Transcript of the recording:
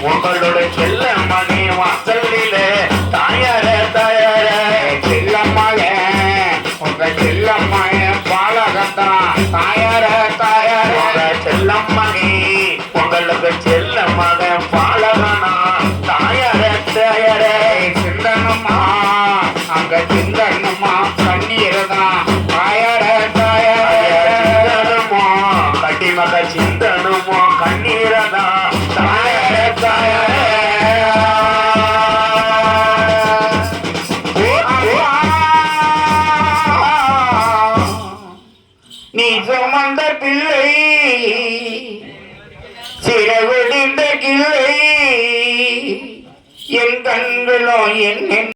உங்களோட செல்ல மகே வாசலிலே தாயார தாயார செல்லம்மாய உங்க செல்லம்மாய பாலகத்தான் தாயார தாயார செல்லம்மகே உங்களுக்கு செல்ல மகன் பாலகனா தாயார தாயார சிந்தனம்மா அங்க சிந்தனம்மா கண்ணீர்தான் தாயார தாயார சிந்தனமோ கட்டிமக சிந்தனமோ கண்ணீரதான் நீ சுமந்த பிள்ளை சிறகுடிந்த கிளை என் கண்களோ என்